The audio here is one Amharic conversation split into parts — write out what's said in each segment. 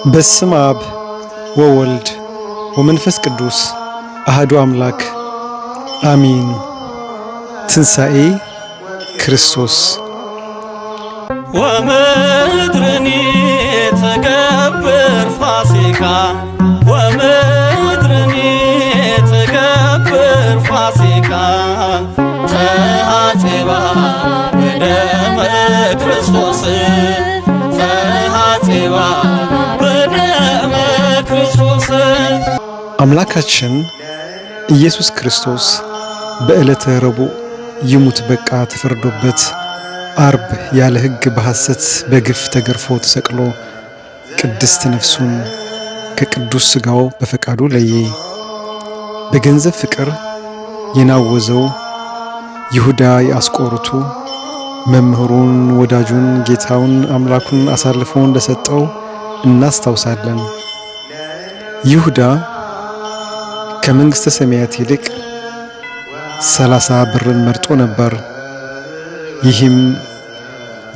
በስመ አብ ወወልድ ወመንፈስ ቅዱስ አሐዱ አምላክ አሜን። ትንሣኤ ክርስቶስ ወምድርኒ ተገብር ፋሲካ ወምድርኒ ተገብር ፋሲካ ተሐጽባ በደመ ክርስቶስ ተሐጽባ በደመ ክርስቶስ። አምላካችን ኢየሱስ ክርስቶስ በዕለተ ረቡዕ ይሙት በቃ ተፈርዶበት አርብ ያለ ሕግ በሐሰት በግፍ ተገርፎ ተሰቅሎ ቅድስት ነፍሱን ከቅዱስ ሥጋው በፈቃዱ ለየ። በገንዘብ ፍቅር የናወዘው ይሁዳ የአስቆሮቱ መምህሩን፣ ወዳጁን፣ ጌታውን፣ አምላኩን አሳልፎ እንደሰጠው እናስታውሳለን። ይሁዳ ከመንግሥተ ሰማያት ይልቅ 30 ብርን መርጦ ነበር። ይህም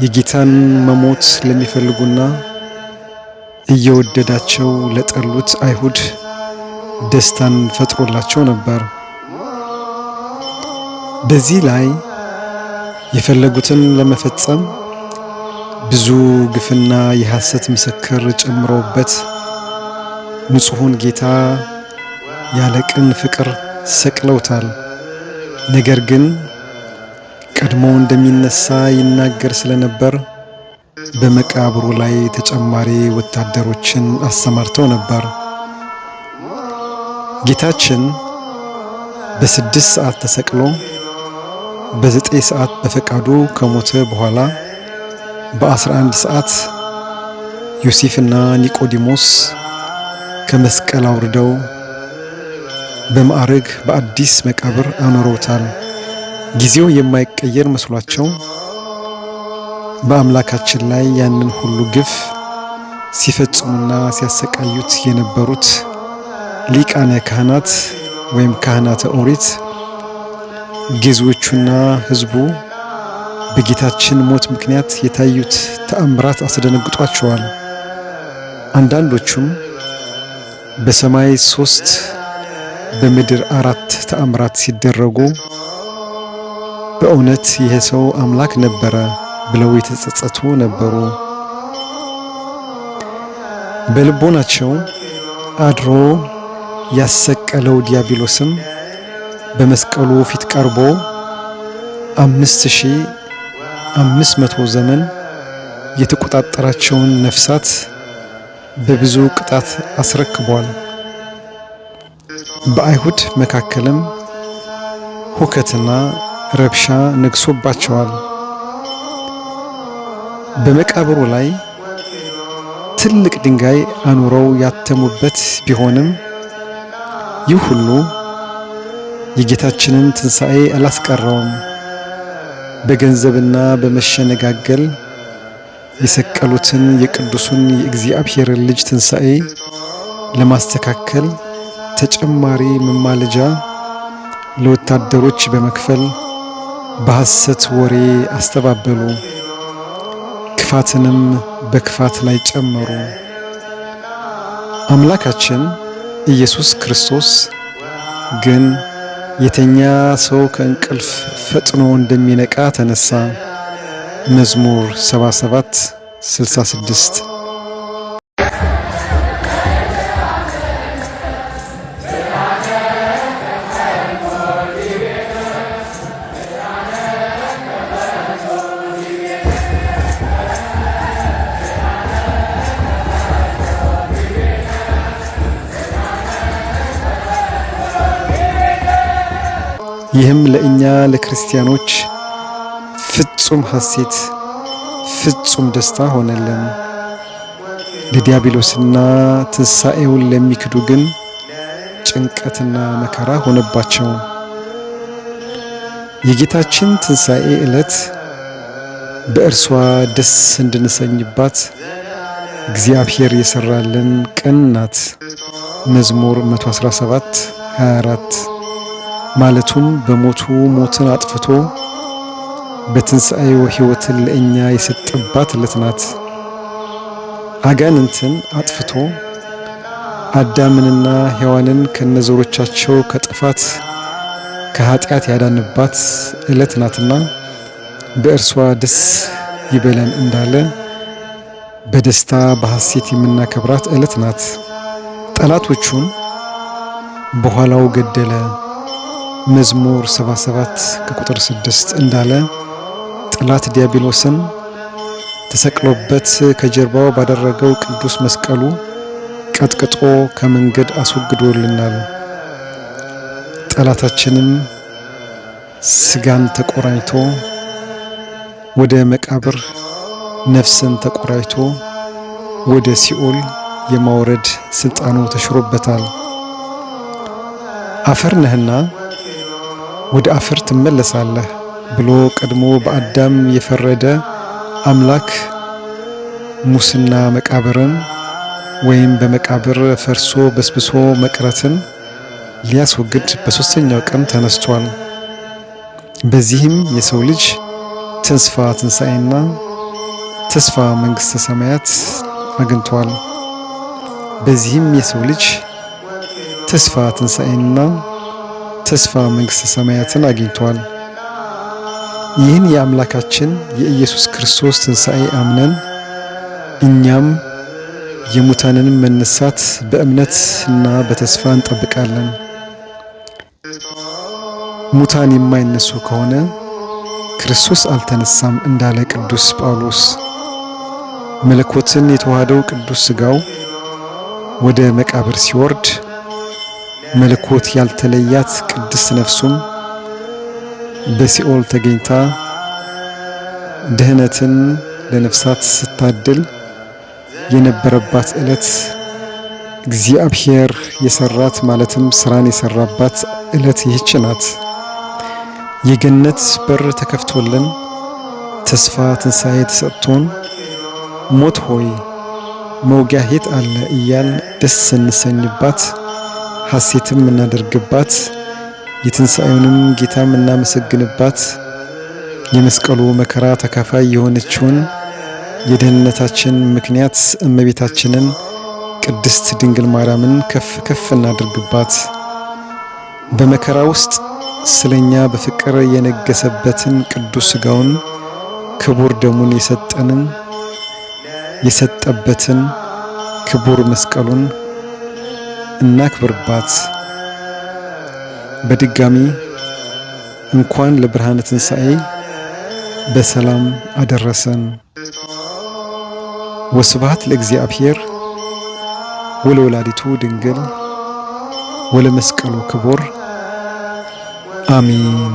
የጌታን መሞት ለሚፈልጉና እየወደዳቸው ለጠሉት አይሁድ ደስታን ፈጥሮላቸው ነበር። በዚህ ላይ የፈለጉትን ለመፈጸም ብዙ ግፍና የሐሰት ምስክር ጨምረውበት ንጹሑን ጌታ ያለ ቅን ፍቅር ሰቅለውታል። ነገር ግን ቀድሞ እንደሚነሳ ይናገር ስለነበር በመቃብሩ ላይ ተጨማሪ ወታደሮችን አሰማርተው ነበር። ጌታችን በ6 ሰዓት ተሰቅሎ በ9 ሰዓት በፈቃዱ ከሞተ በኋላ በ11 ሰዓት ዮሴፍና ኒቆዲሞስ ከመስቀል አውርደው በማዕረግ በአዲስ መቃብር አኖረውታል። ጊዜው የማይቀየር መስሏቸው በአምላካችን ላይ ያንን ሁሉ ግፍ ሲፈጽሙና ሲያሰቃዩት የነበሩት ሊቃነ ካህናት ወይም ካህናተ ኦሪት ገዢዎቹና ሕዝቡ በጌታችን ሞት ምክንያት የታዩት ተአምራት አስደነግጧቸዋል። አንዳንዶቹም በሰማይ 3 በምድር 4 ተአምራት ሲደረጉ በእውነት ይሄ ሰው አምላክ ነበረ ብለው የተጸጸቱ ነበሩ። በልቦናቸው አድሮ ያሰቀለው ዲያብሎስም በመስቀሉ ፊት ቀርቦ 5500 ዘመን የተቆጣጠራቸውን ነፍሳት በብዙ ቅጣት አስረክቧል። በአይሁድ መካከልም ሁከትና ረብሻ ነግሶባቸዋል። በመቃብሩ ላይ ትልቅ ድንጋይ አኑረው ያተሙበት ቢሆንም ይህ ሁሉ የጌታችንን ትንሣኤ አላስቀረውም። በገንዘብና በመሸነጋገል የሰቀሉትን የቅዱሱን የእግዚአብሔርን ልጅ ትንሣኤ ለማስተካከል ተጨማሪ መማለጃ ለወታደሮች በመክፈል በሐሰት ወሬ አስተባበሉ። ክፋትንም በክፋት ላይ ጨመሩ። አምላካችን ኢየሱስ ክርስቶስ ግን የተኛ ሰው ከእንቅልፍ ፈጥኖ እንደሚነቃ ተነሳ። መዝሙር 77:66 ይህም ለእኛ ለክርስቲያኖች ፍጹም ሐሴት ፍጹም ደስታ ሆነልን። ለዲያብሎስና ትንሣኤውን ለሚክዱ ግን ጭንቀትና መከራ ሆነባቸው። የጌታችን ትንሣኤ ዕለት በእርሷ ደስ እንድንሰኝባት እግዚአብሔር የሰራልን ቀን ናት። መዝሙር 117:24 ማለቱም በሞቱ ሞትን አጥፍቶ በትንሣኤው ሕይወትን ለእኛ የሰጠባት ዕለት ናት። አጋንንትን አጥፍቶ አዳምንና ሔዋንን ከነዘሮቻቸው ከጥፋት ከኃጢአት ያዳንባት ዕለት ናትና በእርሷ ደስ ይበለን እንዳለ በደስታ በሐሴት የምናከብራት ዕለት ናት። ጠላቶቹን በኋላው ገደለ መዝሙር 77 ከቁጥር 6 እንዳለ ጠላት ዲያብሎስን ተሰቅሎበት ከጀርባው ባደረገው ቅዱስ መስቀሉ ቀጥቅጦ ከመንገድ አስወግዶልናል። ጠላታችንም ስጋን ተቆራኝቶ ወደ መቃብር ነፍስን ተቆራኝቶ ወደ ሲኦል የማውረድ ስልጣኑ ተሽሮበታል። አፈር ነህና ወደ አፈር ትመለሳለህ ብሎ ቀድሞ በአዳም የፈረደ አምላክ ሙስና መቃብርን ወይም በመቃብር ፈርሶ በስብሶ መቅረትን ሊያስወግድ በሶስተኛው ቀን ተነስቷል። በዚህም የሰው ልጅ ተስፋ ትንሣኤና ተስፋ መንግሥተ ሰማያት አግኝቷል። በዚህም የሰው ልጅ ተስፋ ትንሣኤና ተስፋ መንግሥተ ሰማያትን አግኝቷል። ይህን የአምላካችን የኢየሱስ ክርስቶስ ትንሣኤ አምነን እኛም የሙታንን መነሳት በእምነትና በተስፋ እንጠብቃለን። ሙታን የማይነሱ ከሆነ ክርስቶስ አልተነሳም እንዳለ ቅዱስ ጳውሎስ መለኮትን የተዋሃደው ቅዱስ ሥጋው ወደ መቃብር ሲወርድ መለኮት ያልተለያት ቅድስት ነፍሱም በሲኦል ተገኝታ ድህነትን ለነፍሳት ስታድል የነበረባት ዕለት እግዚአብሔር የሰራት ማለትም ስራን የሰራባት ዕለት ይህች ናት። የገነት በር ተከፍቶልን ተስፋ ትንሣኤ ተሰጥቶን ሞት ሆይ መውጊያ የት አለ እያል ደስ እንሰኝባት ሐሴትም እናደርግባት የትንሣኤውንም ጌታም እናመሰግንባት የመስቀሉ መከራ ተካፋይ የሆነችውን የደህንነታችን ምክንያት እመቤታችንን ቅድስት ድንግል ማርያምን ከፍ ከፍ እናድርግባት። በመከራ ውስጥ ስለኛ በፍቅር የነገሰበትን ቅዱስ ሥጋውን ክቡር ደሙን የሰጠበትን ክቡር መስቀሉን እናክብርባት። በድጋሚ እንኳን ለብርሃነ ትንሣኤ በሰላም አደረሰን። ወስብሐት ለእግዚአብሔር ወለወላዲቱ ድንግል ወለመስቀሉ ክቡር አሜን።